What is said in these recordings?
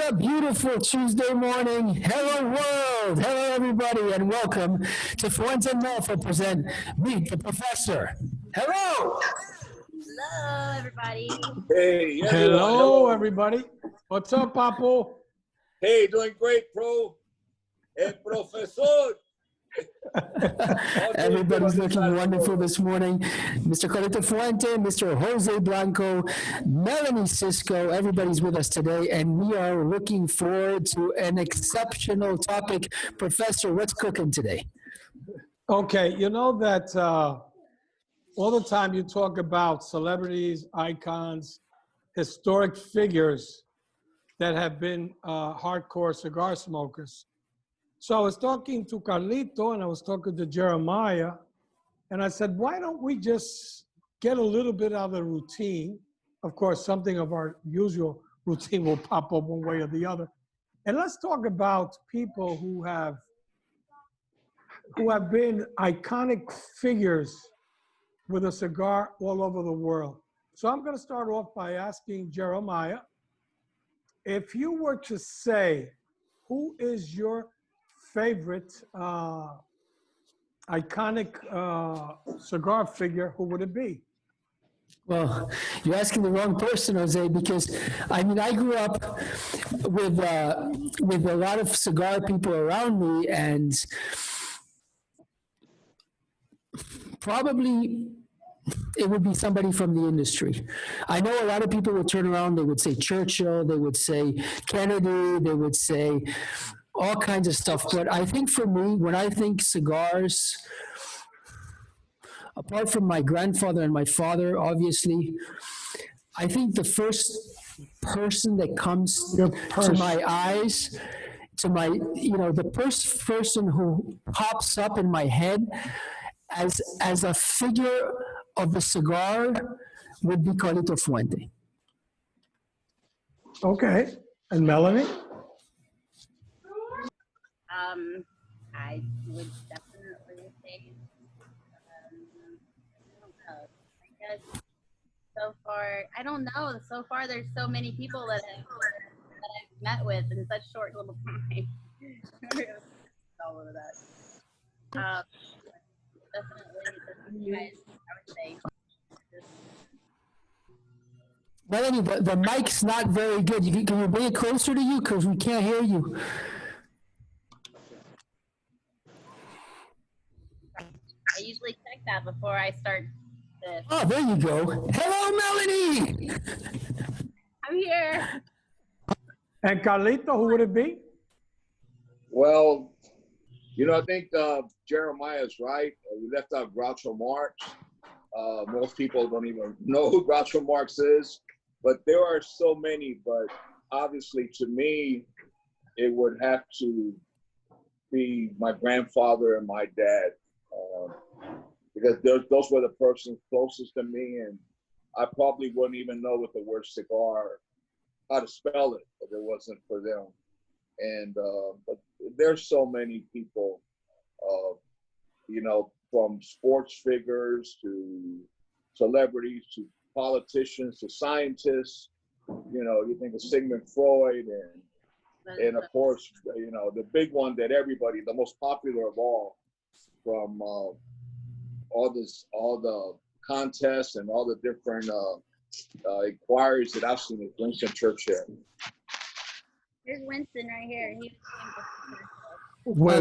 a beautiful Tuesday morning. Hello, world. Hello, everybody, and welcome to Fuente and Meerapfel present Meet the Professor. Hello. Hello, everybody. Hey, everyone. Hello, everybody. What's up, Papo? Hey, doing great, bro. El profesor. Everybody's looking wonderful this morning. Mr. Carlito Fuente, Mr. Jose Blanco, Melanie Cisco, everybody's with us today, and we are looking forward to an exceptional topic. Professor, what's cooking today? Okay, you know that all the time you talk about celebrities, icons, historic figures that have been hardcore cigar smokers. So I was talking to Carlito and I was talking to Jeremiah, and I said, why don't we just get a little bit out of the routine? Of course, something of our usual routine will pop up one way or the other. And let's talk about people who have been iconic figures with a cigar all over the world. So I'm going to start off by asking Jeremiah, if you were to say, who is your favorite iconic cigar figure, who would it be? Well, you're asking the wrong person, Jose, because I mean, I grew up with a lot of cigar people around me, and probably it would be somebody from the industry. I know a lot of people would turn around, they would say Churchill, they would say Kennedy, they would say all kinds of stuff. But I think for me, when I think cigars, apart from my grandfather and my father, obviously, I think the first person that comes to my eyes, the first person who pops up in my head as a figure of the cigar would be Carlito Fuente. Okay, and Melanie? I would definitely say, I don't know. I guess so far, I don't know. So far, there's so many people that I've met with in such short little time. All of that. Definitely, you guys, I would say. Melanie, the mic's not very good. Can you bring it closer to you? Because we can't hear you. I usually check that before I start this. Oh, there you go. Hello, Melanie. I'm here. And Carlito, who would it be? Well, I think Jeremiah's right. We left out Groucho Marx. Most people don't even know who Groucho Marx is, but there are so many. But obviously, to me, it would have to be my grandfather and my dad. Because those were the persons closest to me, and I probably wouldn't even know what the word cigar, how to spell it, if it wasn't for them. And but there's so many people, from sports figures to celebrities to politicians to scientists. You think of Sigmund Freud and of course, the big one that everybody, the most popular of all, from all the contests and all the different inquiries that I've seen is Winston Churchill. Here's Winston right here.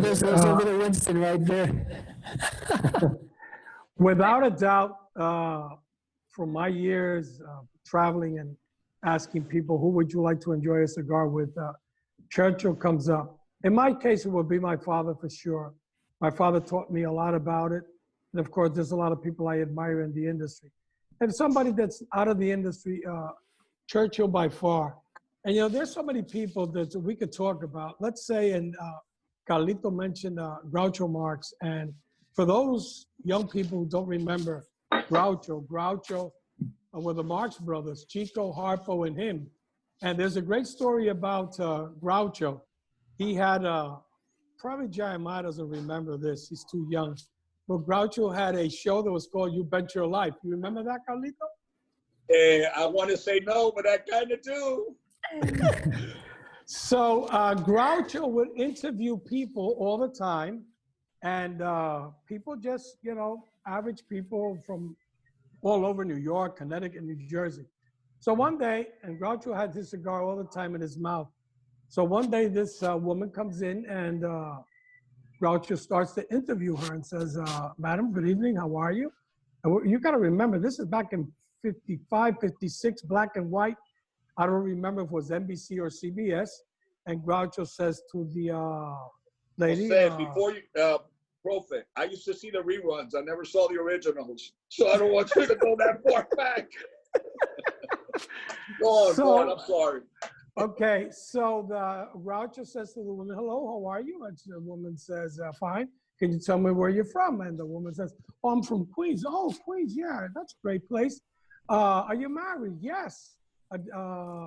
There's a little Winston right there. Without a doubt, from my years traveling and asking people, who would you like to enjoy a cigar with, Churchill comes up. In my case, it would be my father for sure. My father taught me a lot about it. And of course, there's a lot of people I admire in the industry. And somebody that's out of the industry, Churchill by far. And there's so many people that we could talk about. Let's say, and Carlito mentioned Groucho Marx. And for those young people who don't remember Groucho were the Marx brothers, Chico, Harpo, and him. And there's a great story about Groucho. He had probably Jeremiah doesn't remember this. He's too young. But Groucho had a show that was called You Bet Your Life. You remember that, Carlito? I want to say no, but I kind of do. So Groucho would interview people all the time, and people just, you know, average people from all over New York, Connecticut, New Jersey. So one day, and Groucho had his cigar all the time in his mouth. So one day this woman comes in and Groucho starts to interview her and says, Madam, good evening, how are you? And you gotta remember, this is back in 55, 56, black and white. I don't remember if it was NBC or CBS. And Groucho says to the lady. Before you, Prophet, I used to see the reruns. I never saw the originals. So I don't want you to go that far back. Go on, I'm sorry. Okay, so the Groucho says to the woman, hello, how are you? And the woman says, fine. Can you tell me where you're from? And the woman says, oh, I'm from Queens. Oh, Queens, yeah, that's a great place. Are you married? Yes.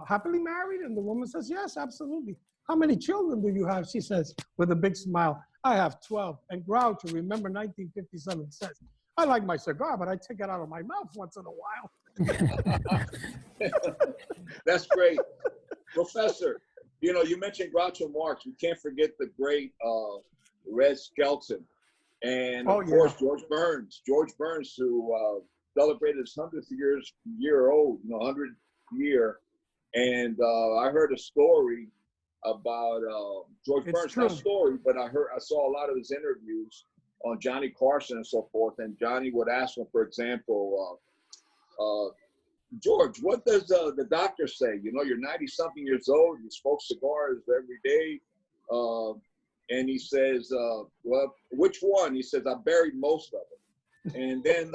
Happily married? And the woman says, yes, absolutely. How many children do you have? She says, with a big smile, I have 12. And Groucho, remember 1957, says, I like my cigar, but I take it out of my mouth once in a while. That's great. Professor, you know, you mentioned Groucho Marx. We can't forget the great Red Skelton. And of course, George Burns, who celebrated his 100th year old, 100th year. And I heard a story about George Burns, not a story, but I saw a lot of his interviews on Johnny Carson and so forth. And Johnny would ask him, for example, George, what does the doctor say? You know, you're 90-something years old, you smoke cigars every day. And he says, well, which one? He says, I buried most of them. And then,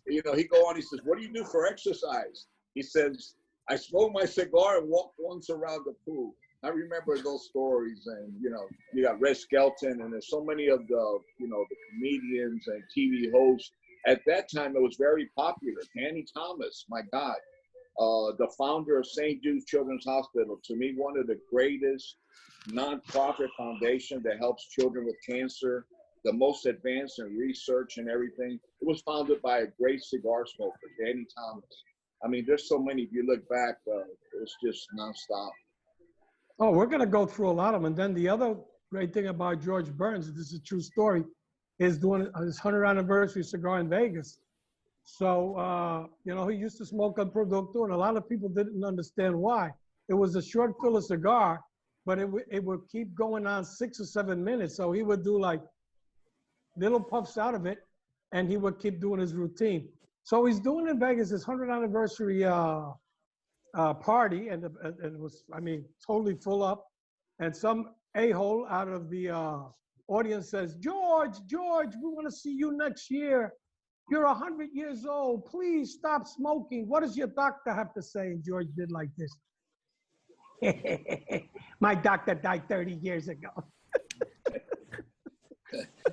you know, he go on, he says, what do you do for exercise? He says, I smoke my cigar and walk once around the pool. I remember those stories. And, you know, you got Red Skelton, and there's so many of the, you know, the comedians and TV hosts. At that time, it was very popular. Danny Thomas, my God, the founder of St. Jude's Children's Hospital, to me, one of the greatest nonprofit foundation that helps children with cancer, the most advanced in research and everything. It was founded by a great cigar smoker, Danny Thomas. I mean, there's so many. If you look back, it's just nonstop. Oh, we're going to go through a lot of them. And then the other great thing about George Burns, this is a true story, is doing his 100th anniversary cigar in Vegas. So, you know, he used to smoke El Producto, and a lot of people didn't understand why. It was a short filler cigar, but it would keep going on 6 or 7 minutes. So he would do like little puffs out of it, and he would keep doing his routine. So he's doing in Vegas his 100th anniversary party, and it was, I mean, totally full up. And some a-hole out of the audience says, George, we want to see you next year. You're 100 years old. Please stop smoking. What does your doctor have to say? And George did like this. My doctor died 30 years ago.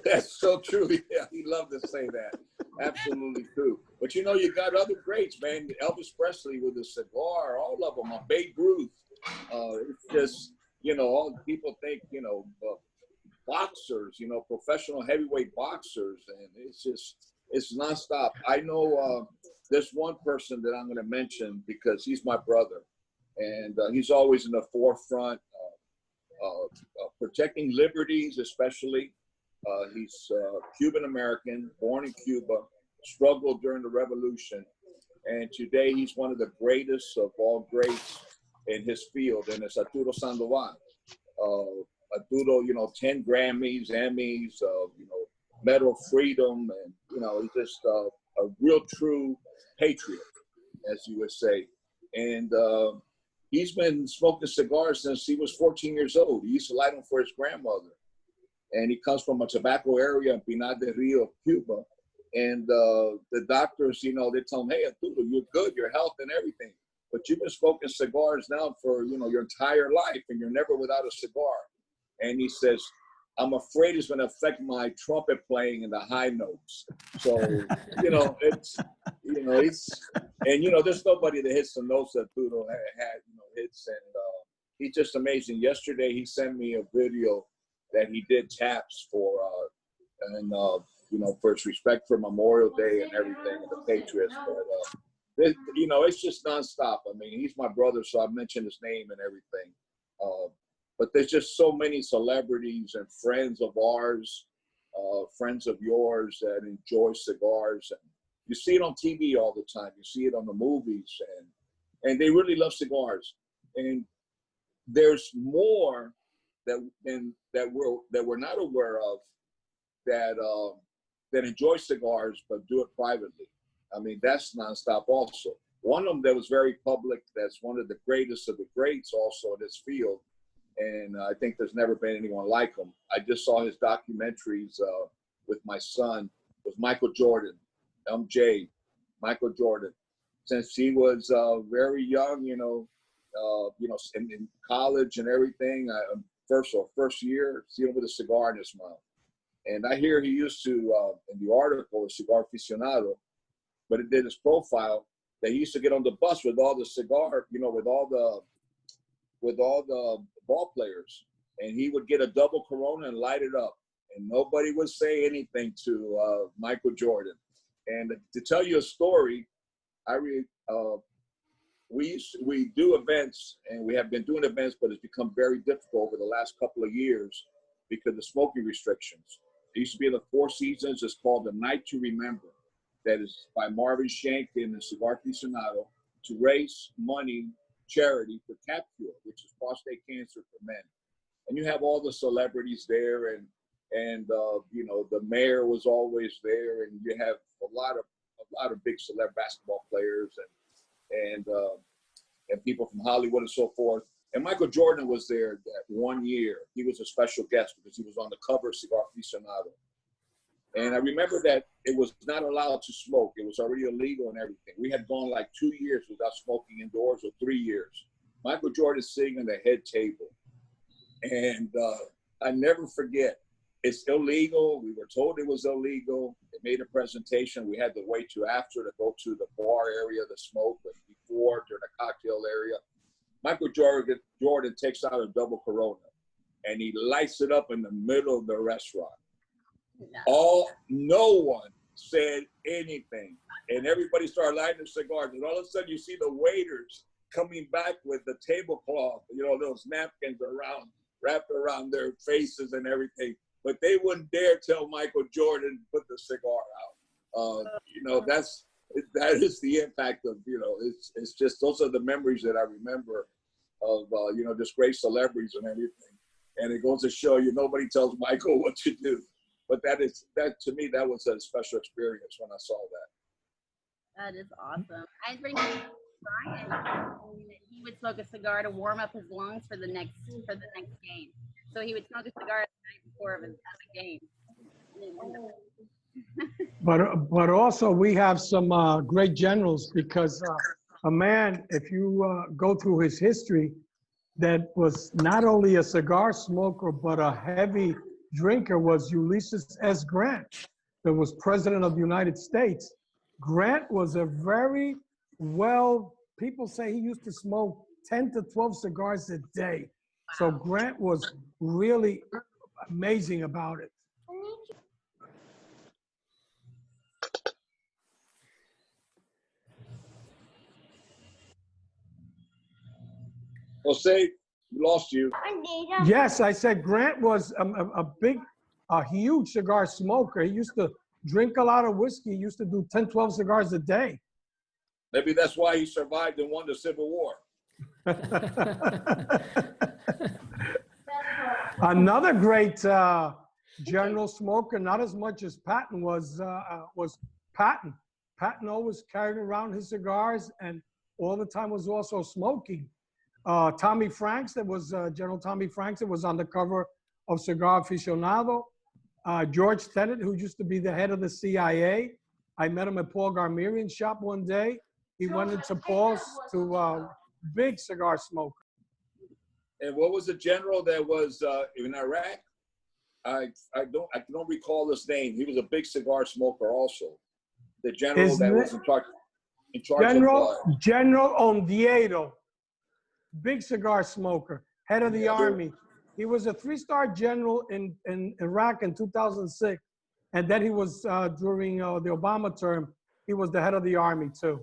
That's so true. Yeah, he loved to say that. Absolutely true. But you know, you got other greats, man. Elvis Presley with a cigar, all of them. Babe Ruth. It's just, you know, all people think, you know, boxers, you know, professional heavyweight boxers, and it's just, it's nonstop. I know there's one person that I'm going to mention because he's my brother, and he's always in the forefront protecting liberties, especially. He's Cuban-American, born in Cuba, struggled during the revolution, and today he's one of the greatest of all greats in his field, and it's Arturo Sandoval. Arturo, you know, 10 Grammys, Emmys, you know, Medal of Freedom, and, you know, he's just a real true patriot, as you would say. And he's been smoking cigars since he was 14 years old. He used to light them for his grandmother. And he comes from a tobacco area in Pinar del Rio, Cuba. And the doctors, you know, they tell him, hey, Arturo, you're good, your health and everything. But you've been smoking cigars now for, you know, your entire life, and you're never without a cigar. And he says, I'm afraid it's going to affect my trumpet playing in the high notes. So, you know, it's, you know, it's, and, you know, there's nobody that hits the notes that Arturo had, you know, hits. And he's just amazing. Yesterday, he sent me a video that he did taps for, and, you know, for his respect for Memorial Day and everything, and the Patriots. But, you know, it's just nonstop. I mean, he's my brother, so I mentioned his name and everything. But there's just so many celebrities and friends of ours, friends of yours that enjoy cigars. And you see it on TV all the time. You see it on the movies, and they really love cigars. And there's more that we're not aware of that enjoy cigars but do it privately. I mean, that's nonstop also. One of them that was very public, that's one of the greatest of the greats also in this field, and I think there's never been anyone like him. I just saw his documentaries with my son, with Michael Jordan, MJ, Michael Jordan. Since he was very young, in college and everything, first year, see him with a cigar in his mouth. And I hear he used to, in the article, a cigar aficionado, but it did his profile, that he used to get on the bus with all the cigar, with all the ball players, and he would get a double Corona and light it up, and nobody would say anything to Michael Jordan. And to tell you a story, we do events, and we have been doing events, but it's become very difficult over the last couple of years because of smoking restrictions. It used to be in the Four Seasons. It's called The Night to Remember. That is by Marvin Shank and the Cigar Aficionado, to raise money, charity for CAP-Cure, which is prostate cancer for men. And you have all the celebrities there, and the mayor was always there, and you have a lot of big celeb basketball players and people from Hollywood and so forth. And Michael Jordan was there that 1 year. He was a special guest because he was on the cover of Cigar Aficionado. And I remember that it was not allowed to smoke. It was already illegal and everything. We had gone like 2 years without smoking indoors, or 3 years. Michael Jordan sitting on the head table. And I never forget, it's illegal. We were told it was illegal. They made a presentation. We had to wait till after to go to the bar area to smoke, but before, during the cocktail area. Michael Jordan takes out a double Corona, and he lights it up in the middle of the restaurant. No one said anything, and everybody started lighting their cigars, and all of a sudden you see the waiters coming back with the tablecloth, those napkins wrapped around their faces and everything, but they wouldn't dare tell Michael Jordan to put the cigar out. That is the impact of, it's just, those are the memories that I remember of, just great celebrities and everything. And it goes to show you, nobody tells Michael what to do. But that to me, that was a special experience when I saw that. That is awesome. I bring Brian. He would smoke a cigar to warm up his lungs for the next game. So he would smoke a cigar the night before of the game. But also we have some great generals, because a man, if you go through his history, that was not only a cigar smoker but a heavy drinker, was Ulysses S. Grant, that was president of the United States. Grant was a very people say he used to smoke 10 to 12 cigars a day. So Grant was really amazing about it. Jose, we lost you. Yes, I said Grant was a huge cigar smoker. He used to drink a lot of whiskey. He used to do 10, 12 cigars a day. Maybe that's why he survived and won the Civil War. Another great general smoker, not as much as Patton, was Patton. Patton always carried around his cigars and all the time was also smoking. Tommy Franks, that was General Tommy Franks, that was on the cover of Cigar Aficionado. George Tenet, who used to be the head of the CIA. I met him at Paul Garmirian's shop one day. He went into Paul's to big cigar smoker. And what was the general that was in Iraq? I don't recall his name. He was a big cigar smoker also. The general was in charge General Ondiedo, big cigar smoker, head of the army. He was a 3-star general in Iraq in 2006. And then he was, during the Obama term, he was the head of the army too.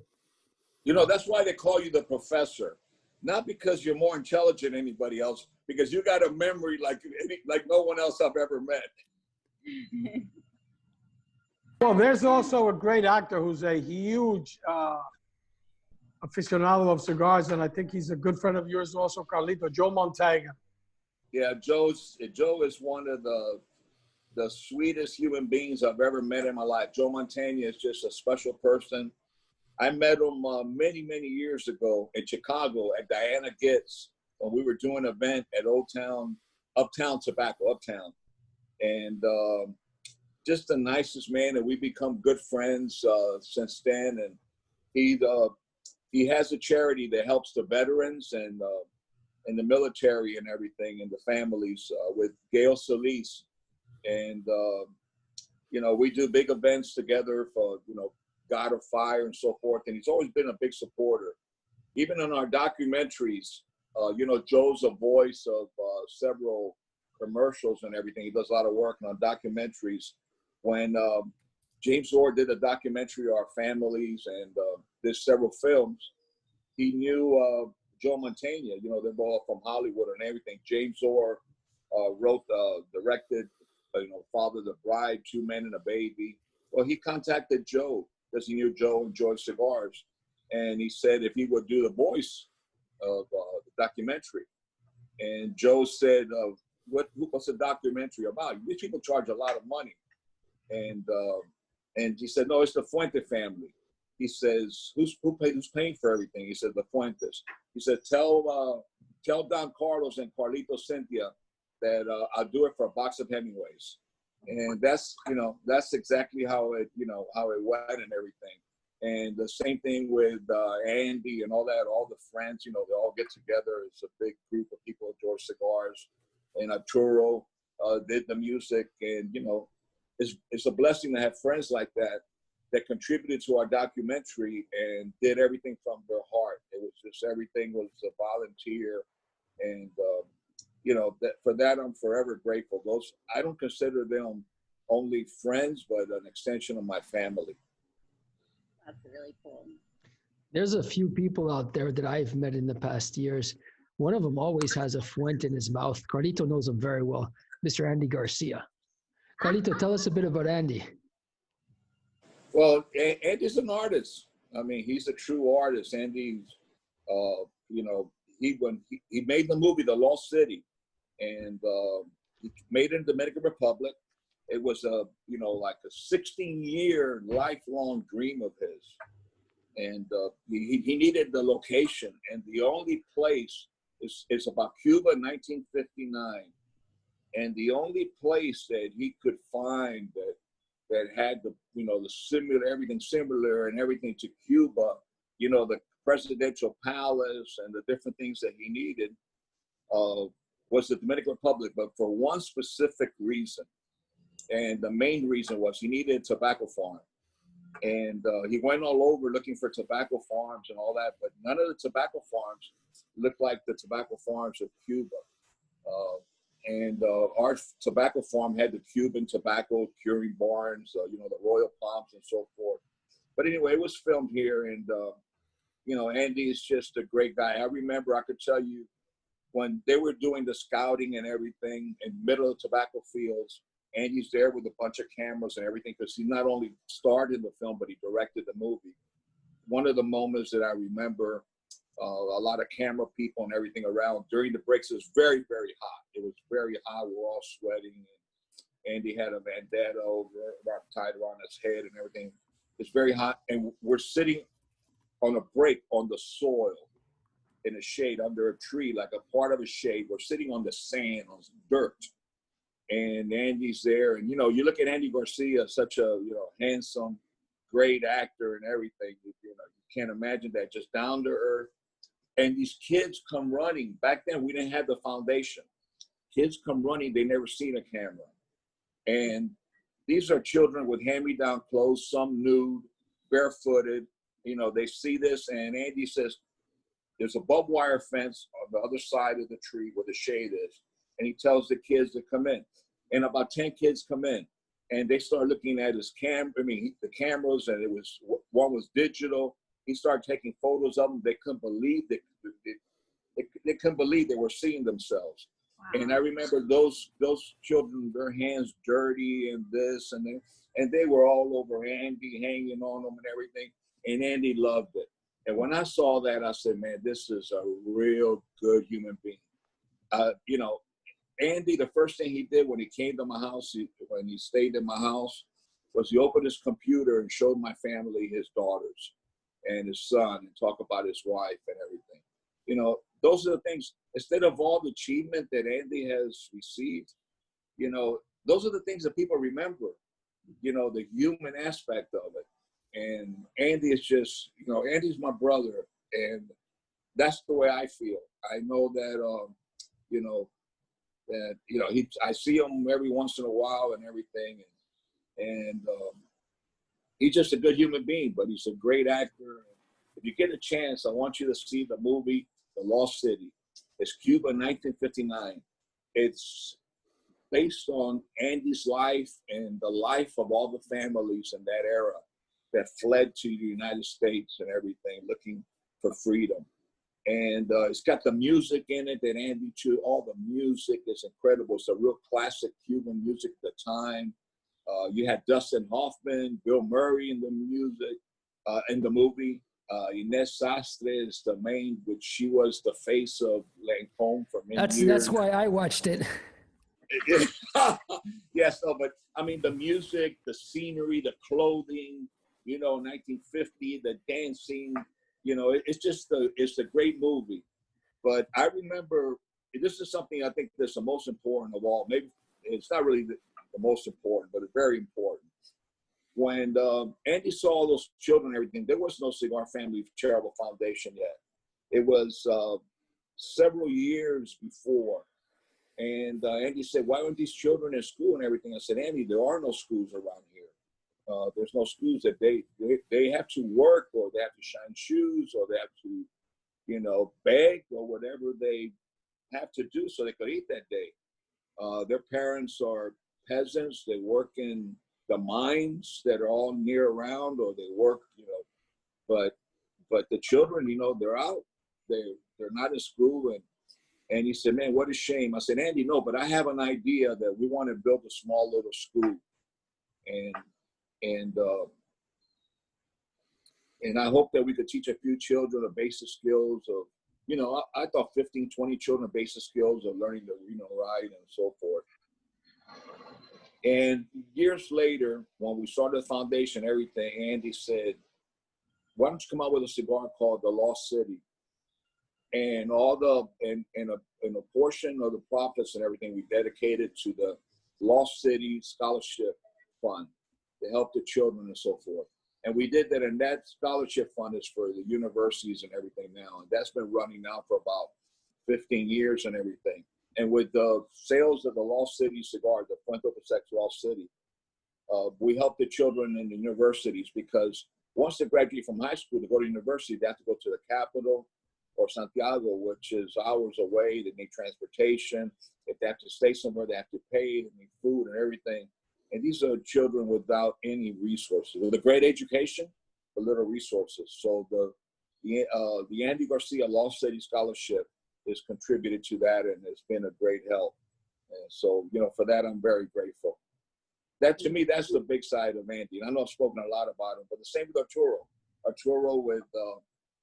That's why they call you the professor. not because you're more intelligent than anybody else, because you got a memory like no one else I've ever met. Well, there's also a great actor who's a huge aficionado of cigars, and I think he's a good friend of yours also, Carlito, Joe Montana. Yeah, Joe is one of the sweetest human beings I've ever met in my life. Joe Montana is just a special person. I met him many, many years ago in Chicago at Diana Gitt's when we were doing an event at Uptown Tobacco, Uptown. And just the nicest man, and we become good friends since then. And he has a charity that helps the veterans and the military and everything, and the families with Gail Solis. And, you know, we do big events together for, you know, God of Fire and so forth. And he's always been a big supporter. Even in our documentaries, you know, Joe's a voice of several commercials and everything. He does a lot of work on documentaries. When James Orr did a documentary on our families and did several films, he knew Joe Montana. You know, they're all from Hollywood and everything. James Orr wrote, directed, you know, Father the Bride, Two Men and a Baby. Well, he contacted Joe because he knew Joe enjoyed cigars. And he said if he would do the voice of the documentary. And Joe said, what's the documentary about? These people charge a lot of money. And he said, no, it's the Fuente family. He says, who's paying for everything? He said, the Fuentes. He said, tell Don Carlos and Carlito Cynthia that I'll do it for a box of Hemingways. And that's, you know, that's exactly how it went and everything. And the same thing with Andy and all that, all the friends, you know, they all get together. It's a big group of people who enjoy cigars. And Arturo did the music. And, you know, it's a blessing to have friends like that contributed to our documentary and did everything from their heart. It was just, everything was a volunteer. And, you know, for that, I'm forever grateful. I don't consider them only friends, but an extension of my family. That's really cool. There's a few people out there that I've met in the past years. One of them always has a Fuente in his mouth. Carlito knows him very well, Mr. Andy Garcia. Carlito, tell us a bit about Andy. Well, Andy's an artist. I mean, he's a true artist. Andy's, you know, he made the movie The Lost City, and he made it in the Dominican Republic. It was you know, like a 16-year lifelong dream of his. And he needed the location, and the only place is about Cuba in 1959. And the only place that he could find that had the, you know, everything similar and everything to Cuba, you know, the presidential palace and the different things that he needed, was the Dominican Republic, but for one specific reason. And the main reason was he needed a tobacco farm. And he went all over looking for tobacco farms and all that, but none of the tobacco farms looked like the tobacco farms of Cuba. And our tobacco farm had the Cuban tobacco curing barns, you know, the Royal Palms and so forth. But anyway, it was filmed here, and, you know, Andy is just a great guy. I remember, I could tell you, when they were doing the scouting and everything in the middle of tobacco fields, Andy's there with a bunch of cameras and everything, because he not only starred in the film, but he directed the movie. One of the moments that I remember, a lot of camera people and everything around during the breaks, it was very, very hot. It was very hot. We were all sweating. And Andy had a bandana tied around his head and everything. It's very hot. And we're sitting on a break on the soil in a shade under a tree, like a part of a shade. We're sitting on the sand, on some dirt. And Andy's there. And, you know, you look at Andy Garcia, such a, you know, handsome, great actor and everything. You know, you can't imagine that, just down to earth. And these kids come running. Back then, we didn't have the foundation. Kids come running. They never seen a camera. And these are children with hand-me-down clothes, some nude, barefooted. You know, they see this, and Andy says, there's a barbed wire fence on the other side of the tree where the shade is. And he tells the kids to come in. And about 10 kids come in. And they start looking at his the cameras, and one was digital. He started taking photos of them. They couldn't believe that they couldn't believe they were seeing themselves. Wow. And I remember those children, their hands dirty and this and they were all over Andy, hanging on them and everything. And Andy loved it. And when I saw that, I said, man, this is a real good human being. You know, Andy, the first thing he did when he came to my house, when he stayed in my house, was he opened his computer and showed my family his daughters and his son and talk about his wife and everything. You know, those are the things, instead of all the achievement that Andy has received, you know, those are the things that people remember, you know, the human aspect of it. And Andy is just, you know, Andy's my brother, and that's the way I feel. I know that, you know, I see him every once in a while and everything, and he's just a good human being, but he's a great actor. If you get a chance, I want you to see the movie, The Lost City. It's Cuba, 1959. It's based on Andy's life and the life of all the families in that era that fled to the United States and everything, looking for freedom. And it's got the music in it that Andy chose. All the music is incredible. It's a real classic Cuban music at the time. You had Dustin Hoffman, Bill Murray in the music, in the movie. Inez Sastre is the main, which she was the face of Lancome for many years. That's why I watched it. Yes, no, but I mean, the music, the scenery, the clothing, you know, 1950, the dancing, you know, it's a great movie. But I remember, this is something I think that's the most important of all. Maybe it's not really the most important, but it's very important. When Andy saw all those children and everything, there was no Cigar Family Charitable Foundation yet. It was several years before. And Andy said, why aren't these children in school and everything? I said, Andy, there are no schools around here. There's no schools that they have to work, or they have to shine shoes, or they have to, you know, beg or whatever they have to do so they could eat that day. Their parents are peasants. They work in the mines that are all near around, or they work, you know, but the children, you know, they're out. They're not in school. And he said, man, what a shame. I said, Andy, no, but I have an idea that we want to build a small little school. And I hope that we could teach a few children the basic skills of, you know, I thought 15, 20 children basic skills of learning to read and write and so forth. And years later, when we started the foundation, everything, Andy said, why don't you come out with a cigar called The Lost City? And a portion of the profits and everything we dedicated to the Lost City Scholarship Fund to help the children and so forth. And we did that, and that scholarship fund is for the universities and everything now. And that's been running now for about 15 years and everything. And with the sales of the Lost City cigar, the Fuente Lost City, we help the children in the universities, because once they graduate from high school to go to university, they have to go to the capital or Santiago, which is hours away. They need transportation. If they have to stay somewhere, they have to pay. They need food and everything. And these are children without any resources. With a great education, but little resources. So the Andy Garcia Lost City Scholarship is contributed to that, and it's been a great help. And so, you know, for that, I'm very grateful. That, to me, that's the big side of Andy. And I know I've spoken a lot about him, but the same with Arturo. Arturo with,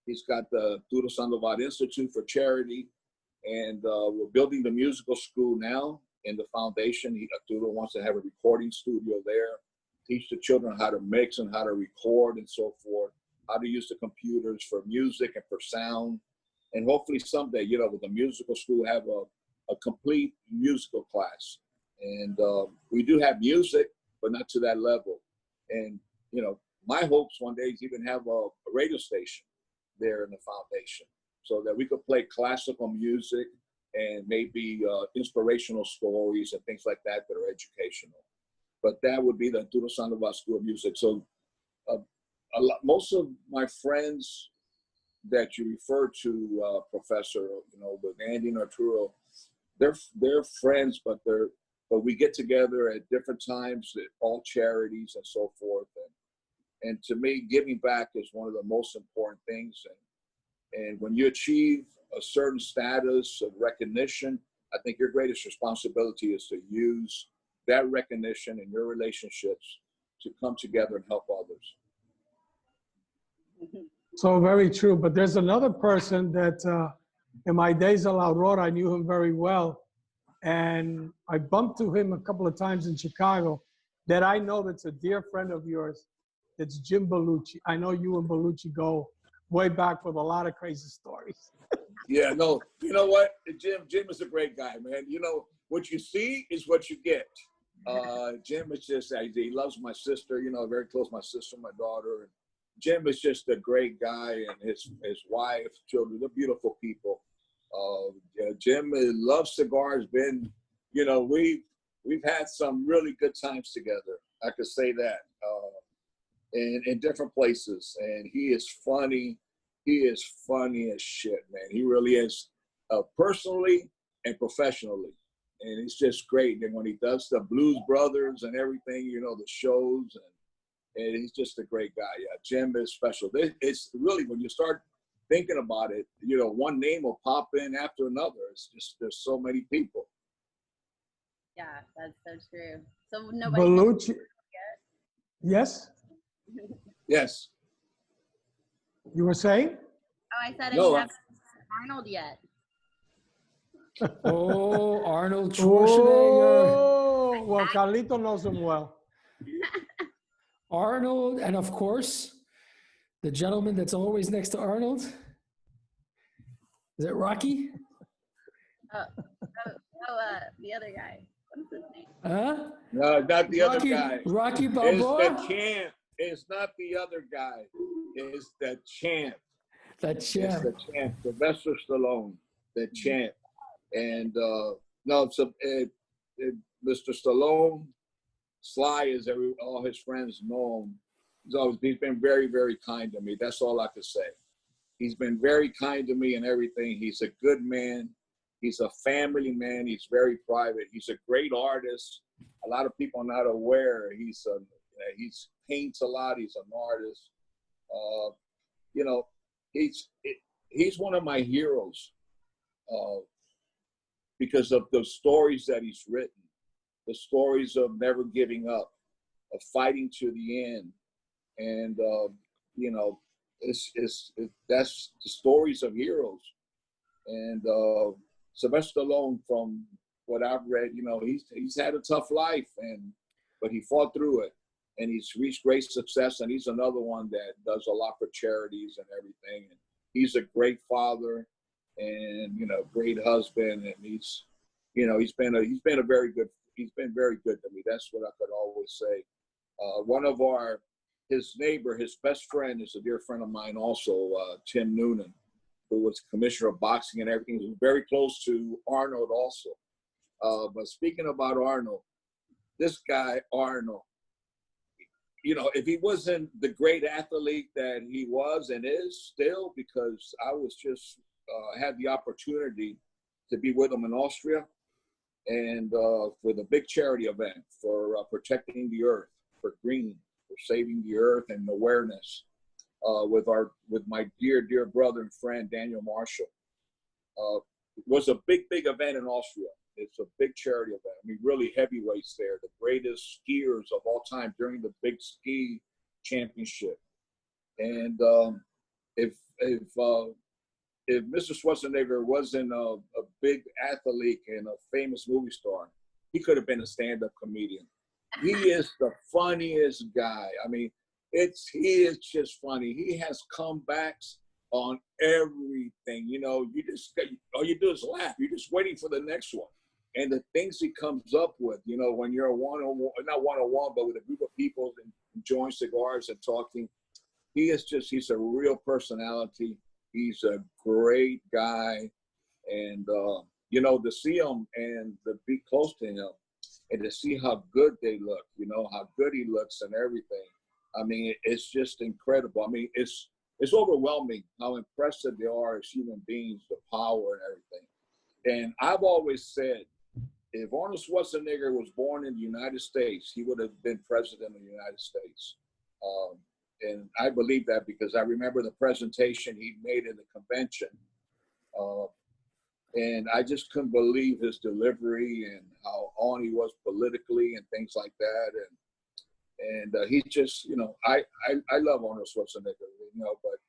he's got the Arturo Sandoval Institute for Charity, and we're building the musical school now in the foundation. Arturo wants to have a recording studio there, teach the children how to mix and how to record and so forth, how to use the computers for music and for sound. And hopefully someday, you know, with the musical school, have a complete musical class. And we do have music, but not to that level. And, you know, my hopes one day is even have a radio station there in the foundation, so that we could play classical music and maybe inspirational stories and things like that that are educational. But that would be the Arturo Sandoval School of Music. So most of my friends that you refer to, Professor, you know, with Andy and Arturo, they're friends, but we get together at different times at all charities and so forth. And to me, giving back is one of the most important things. And when you achieve a certain status of recognition, I think your greatest responsibility is to use that recognition in your relationships to come together and help others. So very true. But there's another person that in my days in La Aurora, I knew him very well. And I bumped to him a couple of times in Chicago that I know that's a dear friend of yours. It's Jim Belushi. I know you and Belushi go way back with a lot of crazy stories. Yeah, no, you know what? Jim is a great guy, man. You know, what you see is what you get. Jim is just, he loves my sister, you know, very close to my sister, my daughter. And Jim is just a great guy, and his wife, children, they're beautiful people. Yeah, Jim loves cigars. Been, you know, we've had some really good times together. I could say that, in different places. And he is funny. He is funny as shit, man. He really is, personally and professionally. And it's just great. And when he does the Blues Brothers and everything, you know, the shows, and he's just a great guy. Yeah, Jim is special. It's really, when you start thinking about it, you know, one name will pop in after another. It's just, there's so many people. Yeah, that's so true. So nobody. Belushi. Yes? Yes. You were saying? Oh, I said I No, haven't seen Arnold yet. Oh, Arnold Schwarzenegger. Oh, well, Carlito knows him well. Arnold, and of course, the gentleman that's always next to Arnold. Is it Rocky? The other guy. What's his name? Huh? no, not the other Rocky, guy. Rocky It's Balboa? the champ. It's not the other guy. It's the champ. That It's champ. the champ. Sylvester Stallone, the champ. And no, so Mr. Stallone, Sly, as all his friends know him. He's been very, very kind to me. That's all I could say. He's been very kind to me and everything. He's a good man. He's a family man. He's very private. He's a great artist. A lot of people are not aware. He's paints a lot. He's an artist. You know, he's one of my heroes because of the stories that he's written, the stories of never giving up, of fighting to the end, and you know, that's the stories of heroes. And Sylvester Stallone, from what I've read, you know, he's had a tough life, but he fought through it, and he's reached great success. And he's another one that does a lot for charities and everything. And he's a great father, and, you know, great husband. And he's been very good to me. That's what I could always say. His neighbor, his best friend, is a dear friend of mine also, Tim Noonan, who was commissioner of boxing and everything. He was very close to Arnold also. But speaking about Arnold, this guy, Arnold, you know, if he wasn't the great athlete that he was and is still, because I was just had the opportunity to be with him in Austria, and for the big charity event for protecting the earth, for green, for saving the earth and awareness, with my dear brother and friend Daniel Marshall. It was a big event in Austria. It's a big charity event. I mean, really heavyweights there, the greatest skiers of all time during the big ski championship. And if Mr. Schwarzenegger wasn't a big athlete and a famous movie star, he could have been a stand-up comedian. He is the funniest guy. I mean, he is just funny. He has comebacks on everything. You know, all you do is laugh. You're just waiting for the next one. And the things he comes up with, you know, when you're not one-on-one, but with a group of people and enjoying cigars and talking, he's a real personality. He's a great guy. And, you know, to see him and to be close to him and to see how good they look, you know, how good he looks and everything. I mean, it's just incredible. I mean, it's overwhelming how impressive they are as human beings, the power and everything. And I've always said, if Arnold Schwarzenegger was born in the United States, he would have been president of the United States. And I believe that because I remember the presentation he made in the convention And I just couldn't believe his delivery and how on he was politically and things like that. And he just, you know, I love Arnold Schwarzenegger, you know, but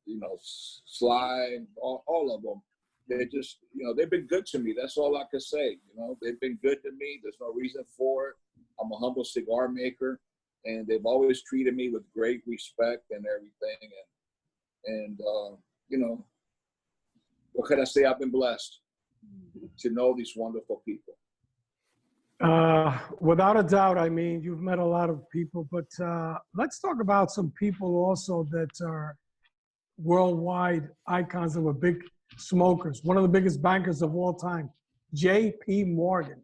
you know, Sly, all of them, they just, you know, they've been good to me. That's all I can say. You know, they've been good to me. There's no reason for it. I'm a humble cigar maker, and they've always treated me with great respect and everything. And you know, what can I say? I've been blessed to know these wonderful people. Without a doubt, I mean, you've met a lot of people, but let's talk about some people also that are worldwide icons that were big smokers. One of the biggest bankers of all time, J.P. Morgan.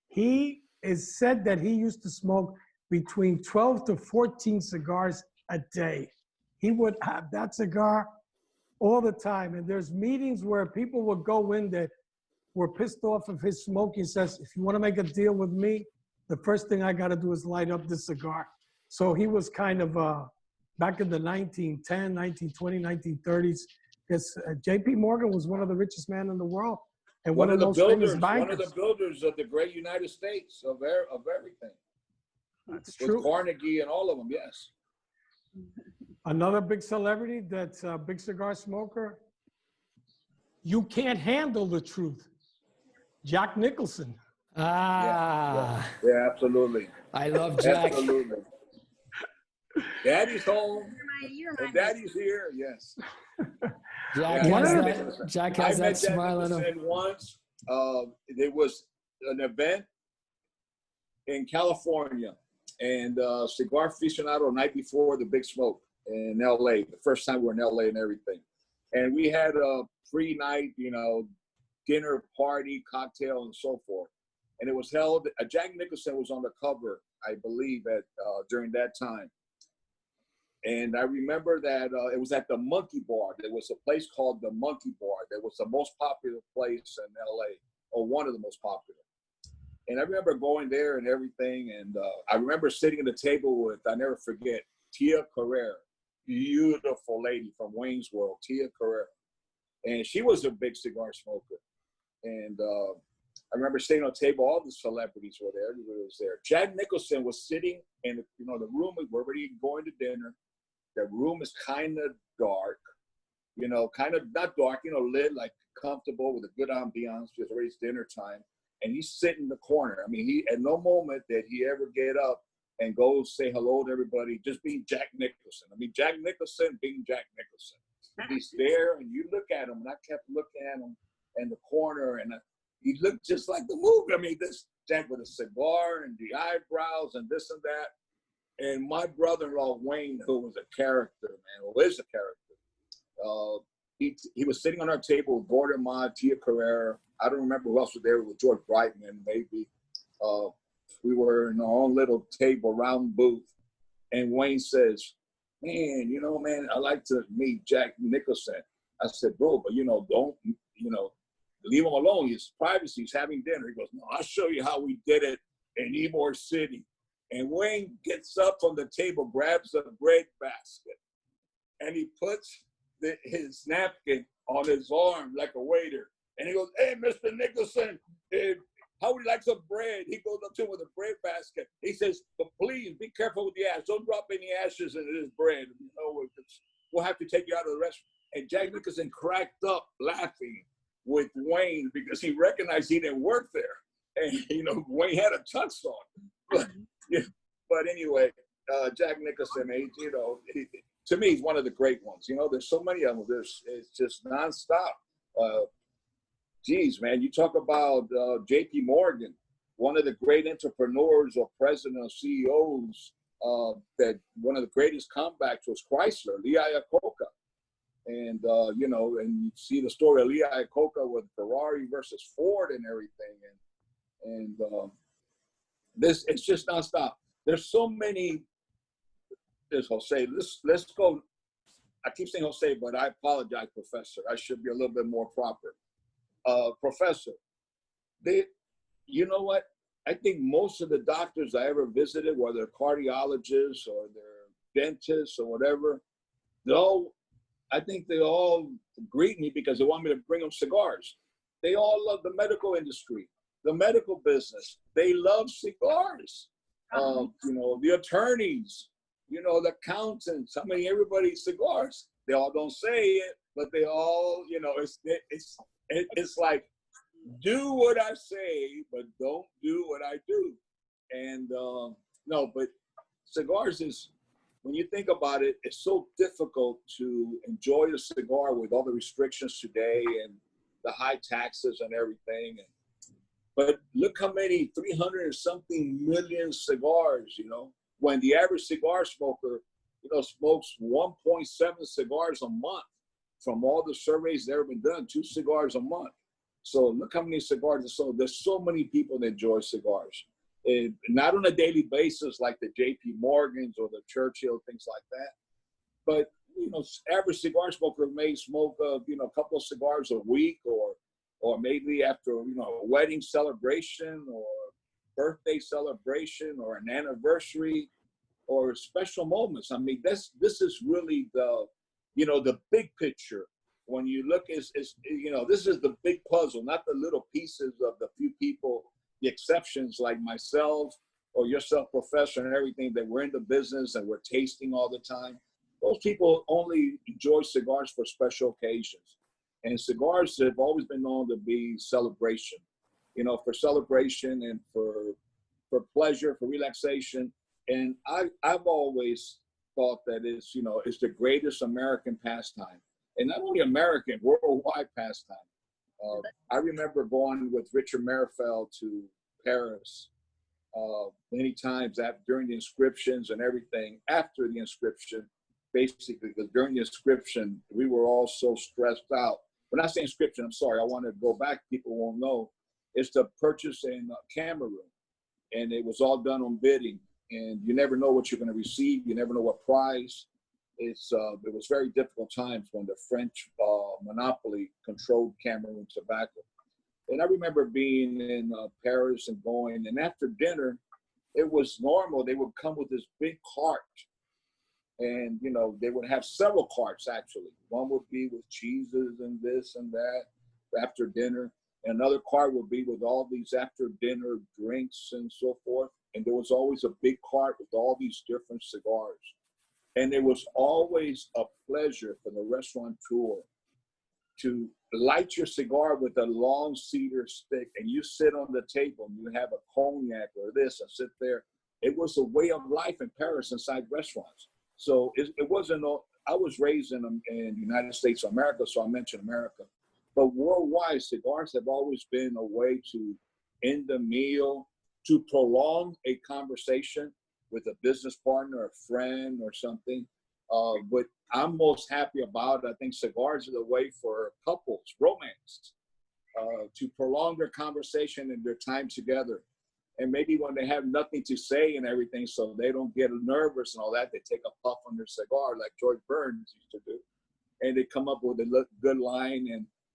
He is said that he used to smoke between 12 to 14 cigars a day. He would have that cigar all the time. And there's meetings where people would go in that were pissed off of his smoking. Says, if you want to make a deal with me, the first thing I got to do is light up this cigar. So he was kind of back in the 1910, 1920, 1930s. Because J.P. Morgan was one of the richest men in the world and one of the most famous bankers. One of the builders of the great United States of everything. That's true. With Carnegie and all of them, yes. Another big celebrity that's a big cigar smoker. You can't handle the truth. Jack Nicholson. Ah. Yeah, absolutely. I love Jack. Absolutely. Daddy's home. You're And Daddy's here. Yes. Jack has that smile on him. Once there was an event in California, and Cigar Aficionado night before the big smoke in LA. The first time we were in LA and everything, and we had a free night, you know, dinner, party, cocktail, and so forth. And it was held. Jack Nicholson was on the cover, I believe, at during that time. And I remember that it was at the Monkey Bar. There was a place called the Monkey Bar that was the most popular place in LA, or one of the most popular. And I remember going there and everything. And I remember sitting at the table with, I never forget, Tia Carrera, beautiful lady from Wayne's World, Tia Carrera. And she was a big cigar smoker. And I remember sitting on the table, all the celebrities were there, everybody was there. Jack Nicholson was sitting in, you know, the room, we're already going to dinner. The room is kind of dark, you know, kind of not dark, you know, lit, like comfortable with a good ambiance, because already it's dinner time. And he's sitting in the corner. I mean, he, at no moment did he ever get up and go say hello to everybody, just being Jack Nicholson. I mean, Jack Nicholson being Jack Nicholson. He's there, and you look at him, and I kept looking at him in the corner, and he looked just like the movie. I mean, this Jack with a cigar and the eyebrows and this and that. And my brother-in-law, Wayne, who was a character, man, who is a character, he was sitting on our table with Gordon Ma, Tia Carrera. I don't remember who else was there, with George Brightman, maybe. We were in our own little table, round booth. And Wayne says, man, you know, man, I like to meet Jack Nicholson. I said, bro, but, you know, don't, you know, leave him alone. His privacy, he's having dinner. He goes, no, I'll show you how we did it in Ybor City. And Wayne gets up from the table, grabs a bread basket, and he puts his napkin on his arm like a waiter. And he goes, hey, Mr. Nicholson, how would you like some bread? He goes up to him with a bread basket. He says, but please be careful with the ash. Don't drop any ashes into this bread. You know, we'll have to take you out of the restaurant. And Jack Nicholson cracked up laughing with Wayne because he recognized he didn't work there. And, you know, Wayne had a tux on. But anyway, Jack Nicholson, you know, to me, he's one of the great ones. You know, there's so many of them. It's just nonstop. Geez, man, you talk about J.P. Morgan, one of the great entrepreneurs or president or CEOs, that one of the greatest comebacks was Chrysler, Lee Iacocca. And, you know, and you see the story of Lee Iacocca with Ferrari versus Ford and everything. And it's just nonstop. There's so many, there's Jose, let's go. I keep saying Jose, but I apologize, Professor. I should be a little bit more proper. Professor, you know what? I think most of the doctors I ever visited, whether they're cardiologists or they're dentists or whatever, they'll I think they all greet me because they want me to bring them cigars. They all love the medical industry, the medical business. They love cigars. The attorneys, the accountants. I mean, everybody cigars. They all don't say it, but they all, it's like, do what I say, but don't do what I do. And no, but cigars is, when you think about it, it's so difficult to enjoy a cigar with all the restrictions today and the high taxes and everything. But look how many 300 and something million cigars, when the average cigar smoker, smokes 1.7 cigars a month. From all the surveys that have been done, 2 cigars a month. So look how many cigars are sold. There's so many people that enjoy cigars. And not on a daily basis like the JP Morgans or the Churchill, things like that. But, average cigar smoker may smoke, a couple of cigars a week or maybe after, a wedding celebration or birthday celebration or an anniversary or special moments. I mean, this is really the big picture. When you look, this is the big puzzle, not the little pieces of the few people, the exceptions like myself or yourself, Professor, and everything, that we're in the business and we're tasting all the time. Those people only enjoy cigars for special occasions. And cigars have always been known to be celebration, for celebration and for pleasure, for relaxation. And I've always thought that it's the greatest American pastime. And not only American, worldwide pastime. I remember going with Richard Meerapfel to Paris many times during the inscriptions and everything. After the inscription, basically, because during the inscription, we were all so stressed out. When I say inscription, I'm sorry, I want to go back. People won't know. It's to purchase in camera room. And it was all done on bidding. And you never know what you're going to receive. You never know what prize. It was very difficult times when the French monopoly controlled Cameroon tobacco. And I remember being in Paris and going, and after dinner, it was normal. They would come with this big cart. And, they would have several carts, actually. One would be with cheeses and this and that after dinner. And another cart would be with all these after dinner drinks and so forth. And there was always a big cart with all these different cigars. And it was always a pleasure for the restaurateur to light your cigar with a long cedar stick, and you sit on the table and you have a cognac or this and sit there. It was a way of life in Paris inside restaurants. So it wasn't, I was raised in the United States of America, so I mentioned America. But worldwide, cigars have always been a way to end a meal, to prolong a conversation with a business partner, a friend, or something. But I'm most happy about, I think cigars are the way for couples, romance, to prolong their conversation and their time together. And maybe when they have nothing to say and everything, so they don't get nervous and all that, they take a puff on their cigar like George Burns used to do. And they come up with a good line.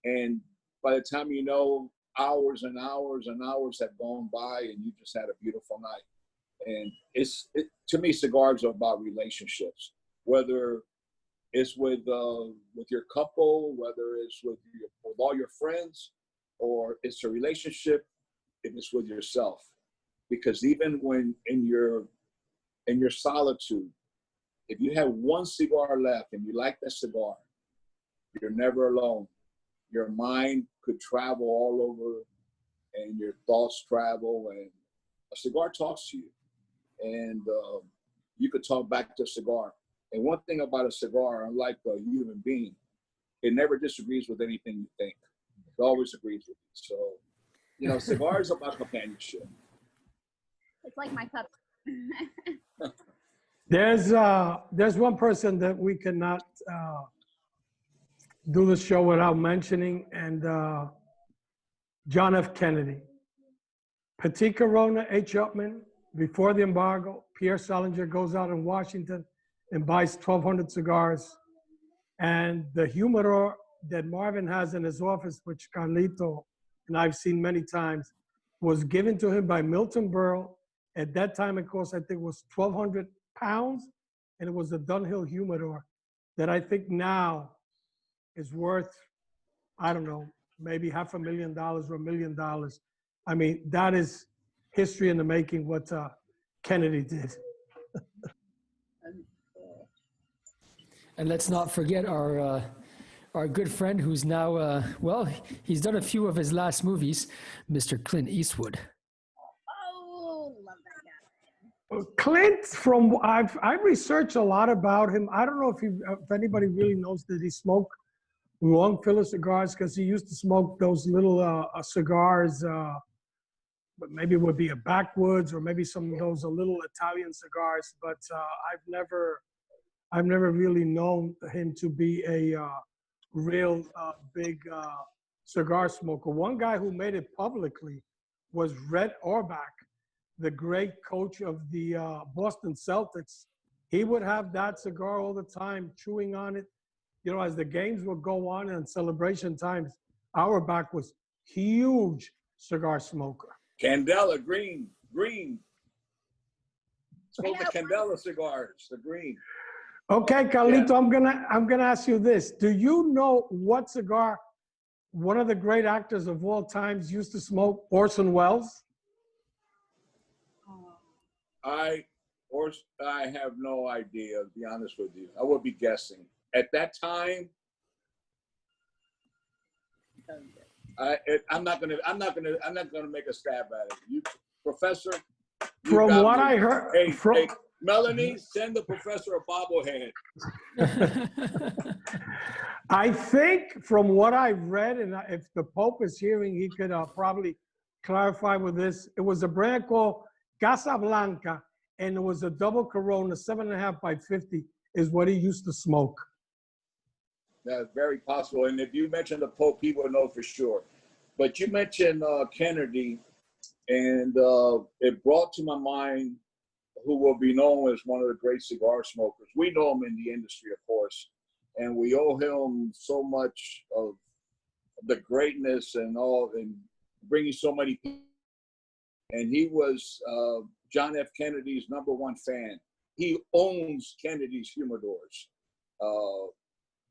And by the time you know, hours and hours and hours have gone by and you just had a beautiful night. And to me, cigars are about relationships, whether it's with your couple, whether it's with all your friends, or it's a relationship, if it's with yourself. Because even when in your solitude, if you have one cigar left and you like that cigar, you're never alone. Your mind could travel all over and your thoughts travel, and a cigar talks to you. And you could talk back to a cigar. And one thing about a cigar, unlike a human being, it never disagrees with anything you think. It always agrees with you. So, cigars are about companionship. It's like my cup. There's one person that we cannot do the show without mentioning, and John F. Kennedy. Petit Corona, H. Upman, before the embargo, Pierre Salinger goes out in Washington and buys 1,200 cigars. And the humidor that Marvin has in his office, which Carlito and I've seen many times, was given to him by Milton Berle. At that time, it cost, I think, was 1,200 pounds. And it was a Dunhill humidor that I think now is worth, I don't know, maybe $500,000 or $1 million. I mean, that is history in the making, what Kennedy did. And let's not forget our good friend who's now, well, he's done a few of his last movies, Mr. Clint Eastwood. Oh, love that guy. Clint, I've researched a lot about him. I don't know if anybody really knows that he smoked long filler cigars, because he used to smoke those little cigars, but maybe it would be a backwoods or maybe some of those little Italian cigars. But I've never really known him to be a real big cigar smoker. One guy who made it publicly was Red Auerbach, the great coach of the Boston Celtics. He would have that cigar all the time, chewing on it. You know, as the games would go on and celebration times, Auerbach was huge cigar smoker. Candela, green. Smoke the Candela cigars, the green. Okay, Carlito, yeah. I'm gonna ask you this. Do you know what cigar one of the great actors of all times used to smoke? Orson Welles? I have no idea, to be honest with you. I would be guessing. At that time, I'm not gonna make a stab at it. You, Professor. From what I heard, hey, Melanie, send the professor a bobblehead. I think from what I've read, and if the Pope is hearing, he could probably clarify with this. It was a brand called Casablanca, and it was a double Corona, 7.5 by 50 is what he used to smoke. That's very possible. And if you mention the Pope, he will know for sure. But you mentioned Kennedy, and it brought to my mind who will be known as one of the great cigar smokers. We know him in the industry, of course, and we owe him so much of the greatness and all, and bringing so many people. And he was John F. Kennedy's #1 fan. He owns Kennedy's humidors.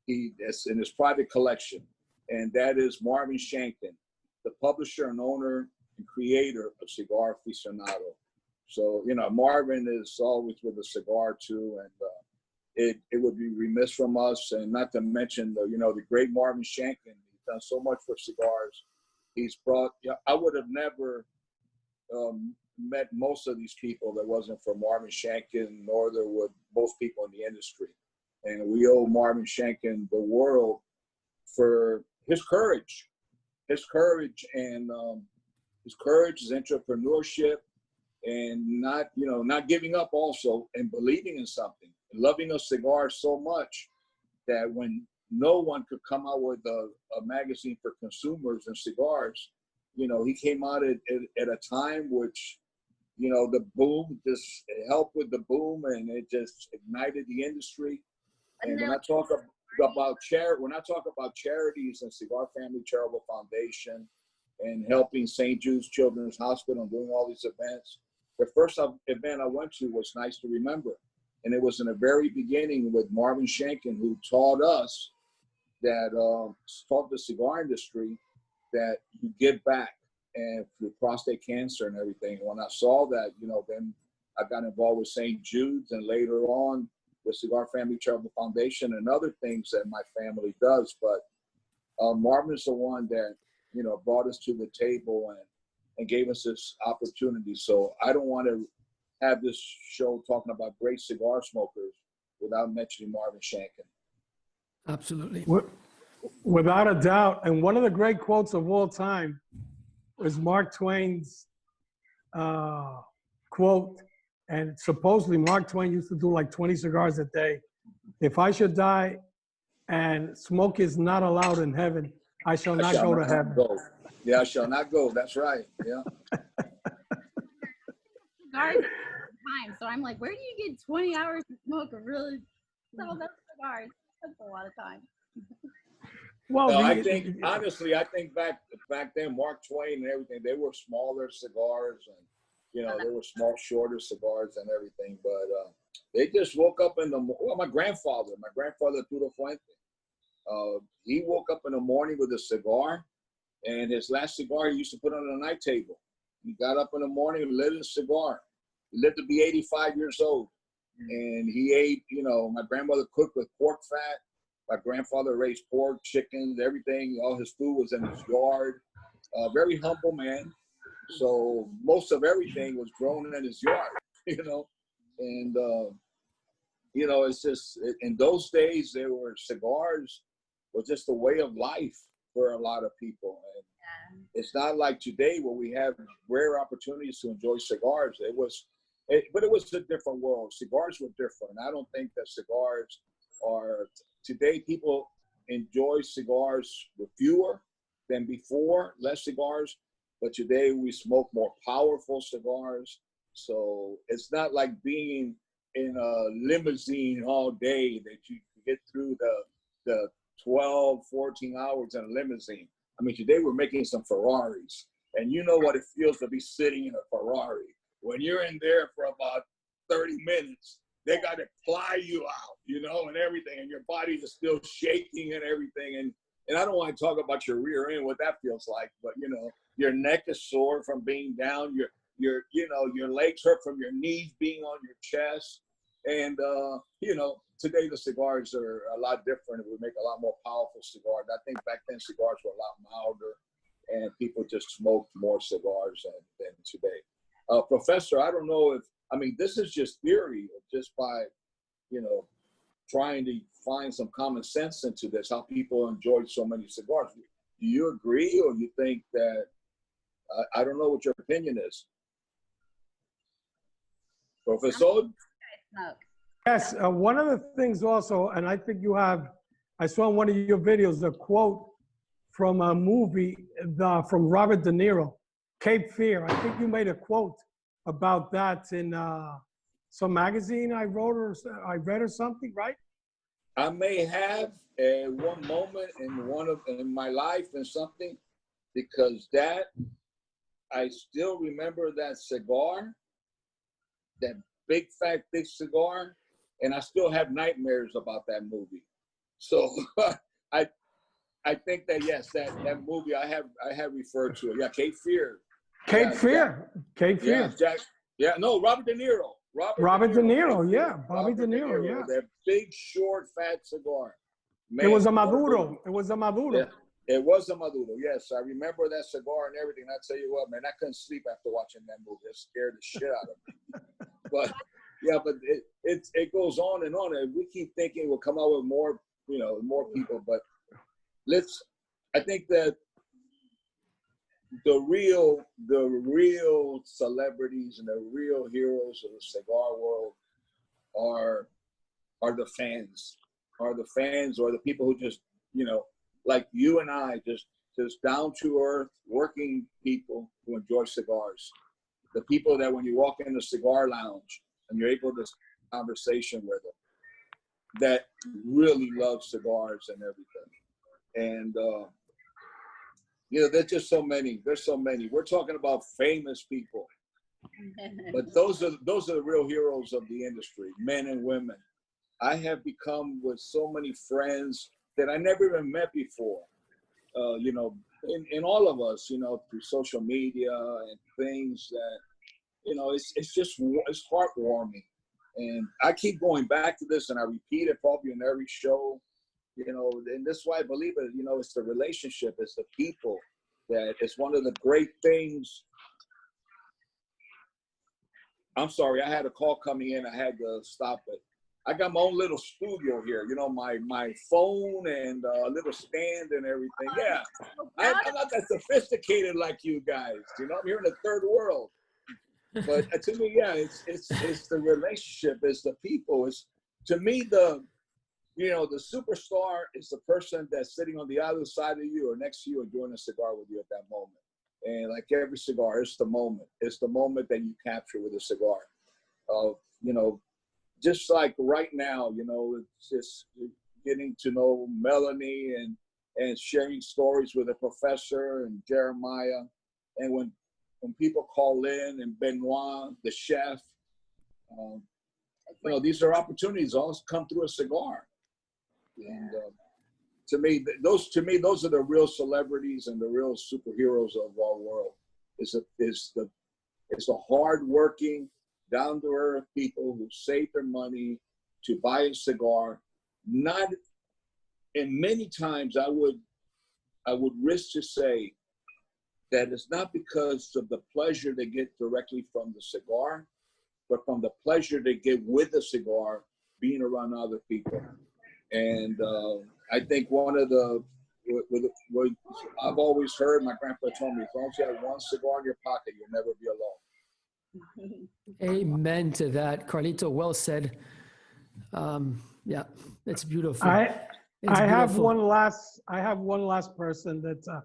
It's in his private collection, and that is Marvin Shanken, the publisher and owner and creator of Cigar Aficionado. So, you know, Marvin is always with a cigar too, and it would be remiss from us, and not to mention the great Marvin Shanken. He's done so much for cigars. He's brought. I would have never met most of these people that wasn't for Marvin Shanken, nor there would most people in the industry. And we owe Marvin Shanken the world for his courage, his entrepreneurship, and not giving up also, and believing in something, and loving a cigar so much that when no one could come out with a magazine for consumers and cigars, he came out at a time which, the boom, just helped with the boom, and it just ignited the industry. And when I talk about charities and Cigar Family Charitable Foundation and helping St. Jude's Children's Hospital and doing all these events, the first event I went to was Nice to Remember. And it was in the very beginning with Marvin Shanken, who taught us taught the cigar industry that you give back, and through prostate cancer and everything. When I saw that, then I got involved with St. Jude's, and later on with Cigar Family Charitable Foundation and other things that my family does. But Marvin's the one that, brought us to the table and gave us this opportunity. So I don't want to have this show talking about great cigar smokers without mentioning Marvin Shanken. Absolutely. Without a doubt. And one of the great quotes of all time was Mark Twain's quote. And supposedly Mark Twain used to do like 20 cigars a day. If I should die and smoke is not allowed in heaven, I shall not go to heaven. Yeah, I shall not go. That's right. Yeah. Cigars at time. So I'm like, where do you get 20 hours to smoke a really all those cigars? That's a lot of time. Well, I think honestly, back then, Mark Twain and everything, they were smaller cigars, and they were small, shorter cigars and everything. But they just woke up my grandfather Arturo Fuente, He woke up in the morning with a cigar, and his last cigar he used to put on the night table. He got up in the morning and lit a cigar. He lived to be 85 years old. And he ate, you know, my grandmother cooked with pork fat. My grandfather raised pork, chickens, everything. All his food was in his yard. Very humble man. So most of everything was grown in his yard, you know. And, you know, it's just, in those days, there were cigars was just a way of life for a lot of people. And it's not like today where we have rare opportunities to enjoy cigars. But it was a different world. Cigars were different. I don't think that cigars are, today people enjoy cigars with fewer than before, less cigars. But today we smoke more powerful cigars. So it's not like being in a limousine all day that you get through the 12, 14 hours in a limousine. I mean, today we're making some Ferraris, and you know what it feels to be sitting in a Ferrari. When you're in there for about 30 minutes, they got to fly you out, you know, and everything, and your body is still shaking and everything. And I don't want to talk about your rear end, what that feels like, but, you know, your neck is sore from being down, your legs hurt from your knees being on your chest. And, you know, today the cigars are a lot different. We make a lot more powerful cigars. I think back then cigars were a lot milder, and people just smoked more cigars than today. Professor, I don't know if, I mean, this is just theory, just by, you know, trying to find some common sense into this, how people enjoy so many cigars. Do you agree, or you think that, I don't know what your opinion is? Professor? Yes, one of the things also, and I think you have, I saw in one of your videos, a quote from a movie from Robert De Niro, Cape Fear. I think you made a quote about that in some magazine I read or something, right? I may have one moment in my life and something, because that, I still remember that cigar, that big fat thick cigar, and I still have nightmares about that movie. So I think that, yes, that movie I have referred to it. Yeah, Cape Fear. Cape Fear. Cape Fear. Yeah, no, Robert De Niro. Robert De Niro, yeah. Bobby De Niro, yeah. That big, short, fat cigar. Man, it was a Maduro. It was a Maduro. Yeah, it was a Maduro, yes. I remember that cigar and everything. I tell you what, man, I couldn't sleep after watching that movie. It scared the shit out of me. But, yeah, but it goes on and on. And we keep thinking we'll come out with more, you know, more people. But I think that the real celebrities and the real heroes of the cigar world are the fans, or the people who just, you know, like you and I, just down to earth, working people who enjoy cigars. The people that when you walk in the cigar lounge and you're able to have a conversation with them, that really love cigars and everything. And you know, there's just so many. There's so many. We're talking about famous people, but those are the real heroes of the industry, men and women. I have become with so many friends that I never even met before. You know, in all of us, you know, through social media and things that, you know, it's heartwarming. And I keep going back to this, and I repeat it probably in every show. You know, and this is why I believe it. You know, it's the relationship, it's the people, that it's one of the great things. I'm sorry, I had a call coming in. I had to stop it. I got my own little studio here. You know, my phone and a little stand and everything. Yeah, I'm not that sophisticated like you guys. You know, I'm here in the third world. But to me, yeah, it's the relationship, it's the people. It's, to me, you know, the superstar is the person that's sitting on the other side of you or next to you, enjoying a cigar with you at that moment. And like every cigar, it's the moment. It's the moment that you capture with a cigar. You know, just like right now, you know, it's just getting to know Melanie and sharing stories with a professor and Jeremiah. And when people call in, and Benoit, the chef, you know, these are opportunities all come through a cigar. And those are the real celebrities and the real superheroes of our world. It's the hardworking, down to earth people who save their money to buy a cigar. Not, and many times I would risk to say that it's not because of the pleasure they get directly from the cigar, but from the pleasure they get with the cigar, being around other people. And I think one of the, what I've always heard, my grandpa told me, as long as you have one cigar in your pocket, you'll never be alone. Amen to that, Carlito. Well said. Yeah, it's beautiful. I have one last person that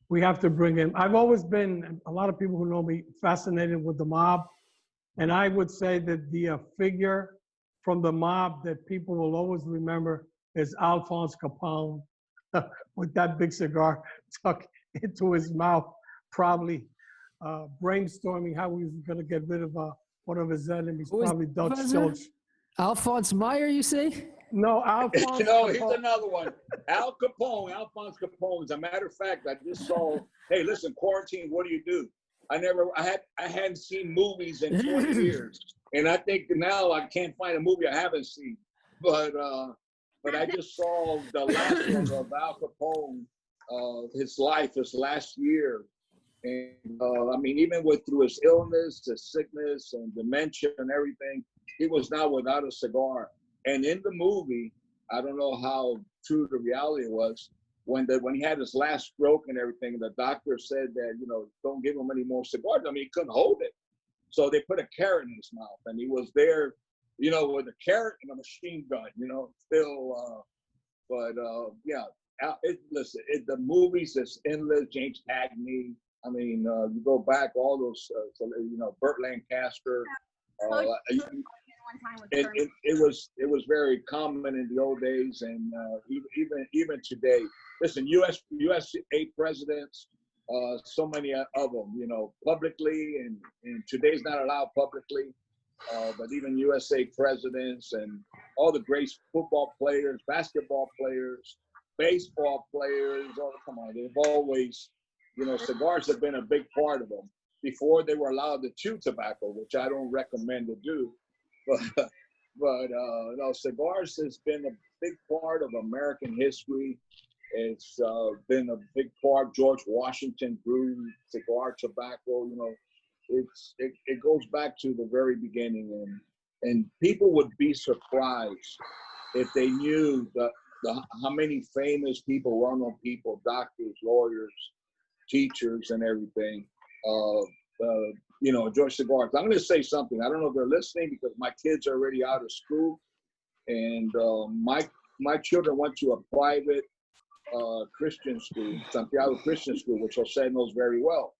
we have to bring in. I've always been, a lot of people who know me, fascinated with the mob. And I would say that the figure from the mob that people will always remember is Alphonse Capone with that big cigar tucked into his mouth, probably brainstorming how he was going to get rid of one of his enemies, probably Dutch Schultz. Alphonse Meyer, you say? No, Alphonse No, Capone. here's another one. Alphonse Capone. As a matter of fact, I just saw, hey, listen, quarantine, what do you do? I hadn't seen movies in 20 years. And I think now I can't find a movie I haven't seen. But I just saw the last one of Al Capone, his life, his last year. And I mean, even through his illness, his sickness and dementia and everything, he was now without a cigar. And in the movie, I don't know how true the reality was, when he had his last stroke and everything, the doctor said that, don't give him any more cigars. I mean, he couldn't hold it. So they put a carrot in his mouth, and he was there, with a carrot and a machine gun, still. The movies is endless. James Cagney. I mean, you go back all those, Burt Lancaster. It was very common in the old days, and even today. Listen, USA presidents, so many of them, publicly, and today's not allowed publicly, but even USA presidents and all the great football players, basketball players, baseball players, come on, they've always, cigars have been a big part of them. Before they were allowed to chew tobacco, which I don't recommend to do. But cigars has been a big part of American history. It's been a big part. George Washington grew cigar tobacco. It goes back to the very beginning, and people would be surprised if they knew how many famous people, well-known people, doctors, lawyers, teachers, and everything. Enjoy cigars. I'm going to say something. I don't know if they're listening because my kids are already out of school, and my children went to a private Christian school, Santiago Christian School, which Jose knows very well.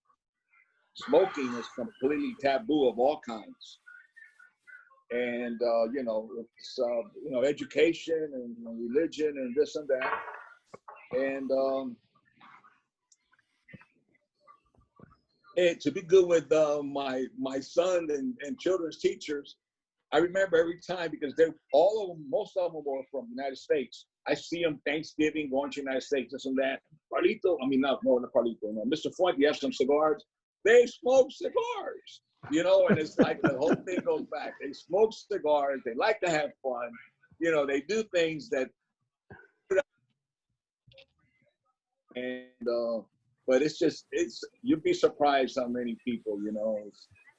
Smoking is completely taboo of all kinds, and it's education and religion and this and that, and to be good with my son and children's teachers, I remember every time, because most of them were from the United States. I see them Thanksgiving going to the United States, this and that. Carlito, not Carlito, no. Mr. Fuente, you have some cigars? They smoke cigars, and it's like the whole thing goes back. They smoke cigars. They like to have fun. They do things that, and but you'd be surprised how many people,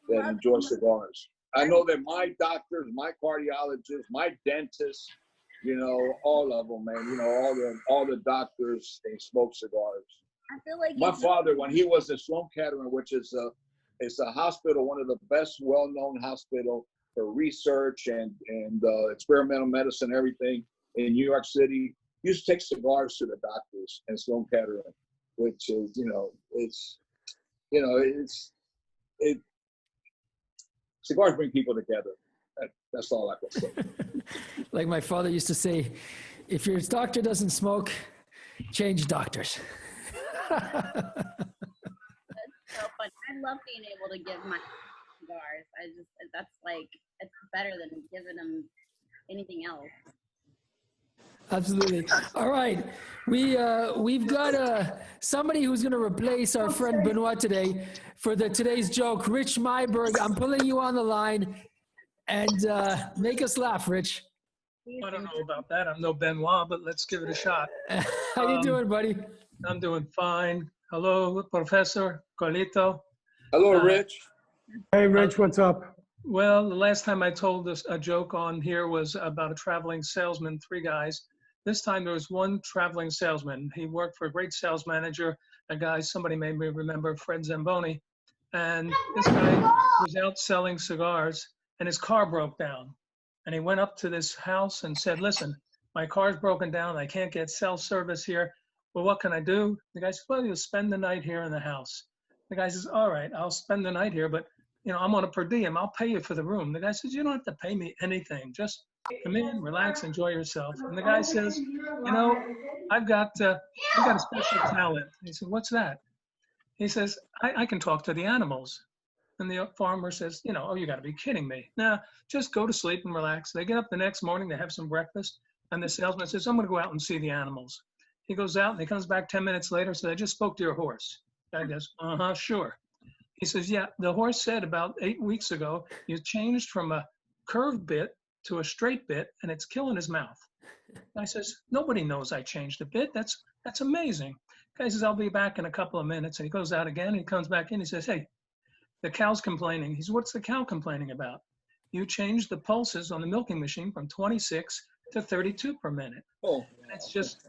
that enjoy cigars. I know that my doctors, my cardiologists, my dentists, all of them, man, all the doctors, they smoke cigars. I feel like my father, when he was at Sloan Kettering, which is a hospital, one of the best well-known hospital for research and experimental medicine, everything in New York City, he used to take cigars to the doctors in Sloan Kettering, which is, cigars bring people together. That's all I can say. Like my father used to say, if your doctor doesn't smoke, change doctors. That's so fun. I love being able to give my cigars. That's like, it's better than giving them anything else. Absolutely. All right. We've got somebody who's going to replace our friend Benoit today for today's joke. Rich Myberg, I'm pulling you on the line, and make us laugh, Rich. I don't know about that. I'm no Benoit, but let's give it a shot. How you doing, buddy? I'm doing fine. Hello, Professor Carlito. Hello, Rich. Hey, Rich, what's up? Well, the last time I told a joke on here was about a traveling salesman, 3 guys. This time there was one traveling salesman. He worked for a great sales manager, a guy somebody may remember, Fred Zamboni. And this guy was out selling cigars, and his car broke down. And he went up to this house and said, listen, my car's broken down. I can't get cell service here. Well, what can I do? The guy says, well, you'll spend the night here in the house. The guy says, all right, I'll spend the night here, but I'm on a per diem. I'll pay you for the room. The guy says, you don't have to pay me anything. Just come in, relax, enjoy yourself. And the guy says, I've got a special talent. He said, what's that? He says, I can talk to the animals. And the farmer says, oh, you got to be kidding me. Nah, just go to sleep and relax. They get up the next morning, they have some breakfast, and the salesman says, I'm going to go out and see the animals. He goes out and he comes back 10 minutes later, says, I just spoke to your horse. The guy goes, sure. He says, yeah, the horse said about 8 weeks ago, you changed from a curved bit to a straight bit, and it's killing his mouth. I says, nobody knows I changed a bit. That's amazing. The guy says, I'll be back in a couple of minutes. And he goes out again, and he comes back in. He says, hey, the cow's complaining. He says, what's the cow complaining about? You changed the pulses on the milking machine from 26 to 32 per minute. Oh. And it's just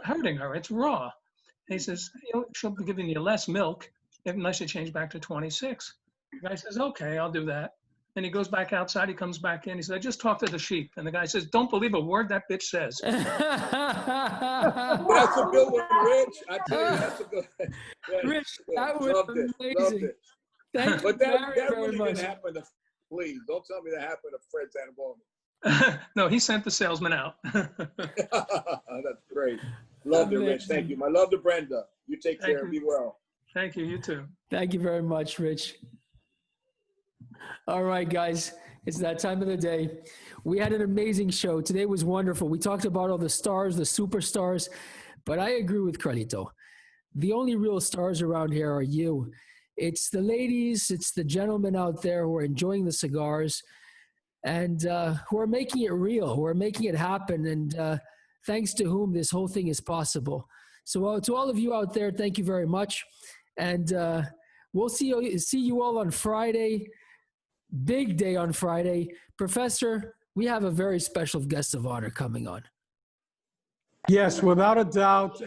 hurting her. It's raw. And he says, she'll be giving you less milk unless you change back to 26. The guy says, okay, I'll do that. And he goes back outside. He comes back in. He says, I just talked to the sheep. And the guy says, don't believe a word that bitch says. That's a good one, Rich. I tell you, that's a good one. Rich, that was Loved amazing. it. Loved it. Thank you But that very really much. didn't happen to, please, don't tell me that happened to Fred Zamboni. No, he sent the salesman out. That's great. Loved it, Rich. Thank you. My love to Brenda. You take care. Be well. Thank you. You too. Thank you very much, Rich. All right, guys, it's that time of the day. We had an amazing show. Today was wonderful. We talked about all the stars, the superstars, but I agree with Carlito. The only real stars around here are you. It's the ladies, it's the gentlemen out there who are enjoying the cigars and who are making it real, who are making it happen, and thanks to whom this whole thing is possible. So to all of you out there, thank you very much. And we'll see you all on Friday. Big day on Friday. Professor, we have a very special guest of honor coming on. Yes, without a doubt.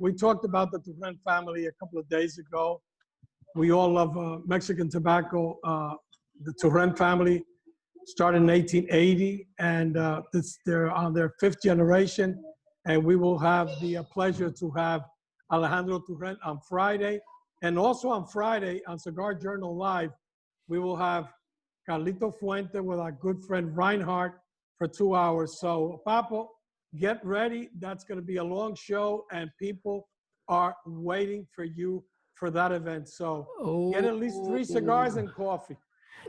We talked about the Turrent family a couple of days ago. We all love Mexican tobacco. The Turrent family started in 1880, and they're on their 5th generation. And we will have the pleasure to have Alejandro Turrent on Friday. And also on Friday, on Cigar Journal Live, we will have Carlito Fuente with our good friend Reinhardt for 2 hours. So, Papo, get ready. That's going to be a long show, and people are waiting for you for that event. So, get at least 3 cigars and coffee.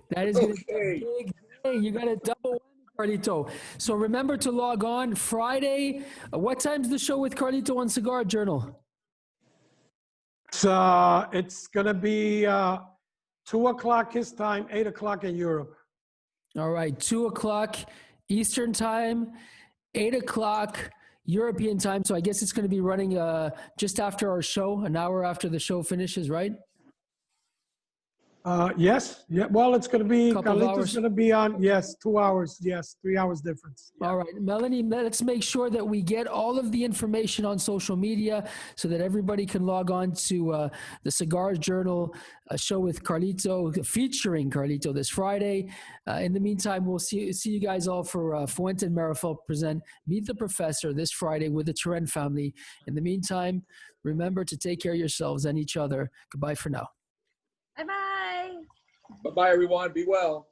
That is going to be a big day. You got a double whammy, Carlito. So remember to log on Friday. What time's the show with Carlito on Cigar Journal? It's going to be 2 o'clock his time, 8 o'clock in Europe. All right, 2 o'clock Eastern time, 8 o'clock European time. So I guess it's going to be running just after our show, an hour after the show finishes, right? Yes. Yeah. Well, it's going to be, Couple of Carlito's hours. going to be on, yes, 2 hours. Yes, 3 hours difference. All right, Melanie, let's make sure that we get all of the information on social media so that everybody can log on to the Cigar Journal, a show with Carlito, featuring Carlito this Friday. In the meantime, we'll see you guys all for Fuente and Meerapfel present Meet the Professor this Friday with the Turrent family. In the meantime, remember to take care of yourselves and each other. Goodbye for now. Bye-bye. Bye-bye, everyone. Be well.